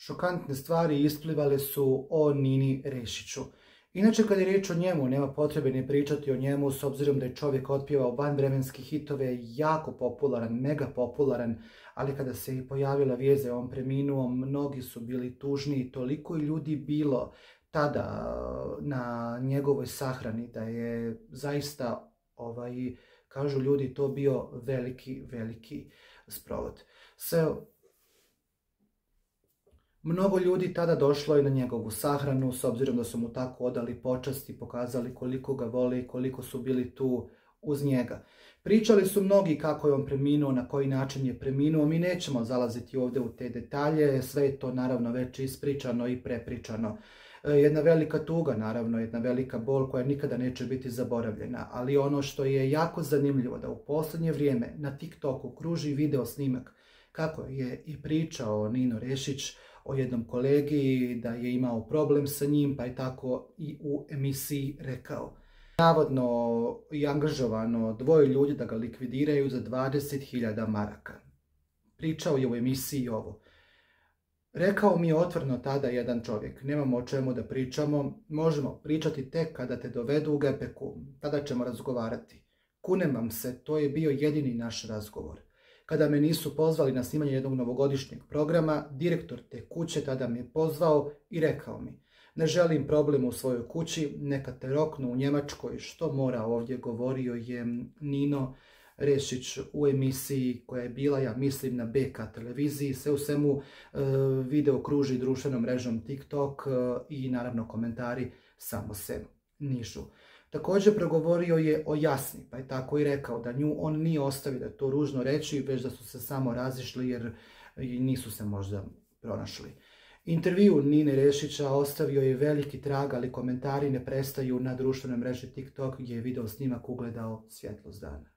šokantne stvari isplivale su o Nini Rešiću. Inače, kad je riječ o njemu, nema potrebe ni pričati o njemu, s obzirom da je čovjek otpjevao vanvremenske hitove, jako popularan, mega popularan, ali kada se i pojavila vijest da je on preminuo, mnogi su bili tužni i toliko je ljudi bilo tada na njegovoj sahrani da je zaista, kažu ljudi, to bio veliki sprovod. Mnogo ljudi tada došlo je na njegovu sahranu, s obzirom da su mu tako odali počasti, pokazali koliko ga vole i koliko su bili tu uz njega. Pričali su mnogi kako je on preminuo, na koji način je preminuo. Mi nećemo zalaziti ovdje u te detalje, sve je to naravno već ispričano i prepričano. Jedna velika tuga, naravno, jedna velika bol koja nikada neće biti zaboravljena, ali ono što je jako zanimljivo da u posljednje vrijeme na TikToku kruži video snimak kako je i pričao Nino Rešić o jednom kolegi, da je imao problem sa njim, pa je tako i u emisiji rekao. Navodno je angažovano 2 ljudi da ga likvidiraju za 20.000 maraka. Pričao je u emisiji ovo. Rekao mi je otvoreno tada jedan čovjek, nemamo o čemu da pričamo, možemo pričati tek kada te dovedu u GPK, tada ćemo razgovarati. Kunem vam se, to je bio jedini naš razgovor. Kada me nisu pozvali na snimanje jednog novogodišnjeg programa, direktor te kuće tada me je pozvao i rekao mi: ne želim problem u svojoj kući, neka te roknu u Njemačkoj, što mora ovdje, govorio je Nino Rešić u emisiji koja je bila, ja mislim, na BK televiziji. Sve u svemu video kruži društvenom mrežom TikTok i naravno komentari samo se nižu. Također progovorio je o Jasni, pa je tako i rekao da nju on nije ostavio, da je to ružno reći, već da su se samo razišli jer nisu se možda pronašli. Intervju Nine Rešića ostavio je veliki trag, ali komentari ne prestaju na društvenoj mreži TikTok gdje je video snimak ugledao svjetlost dana.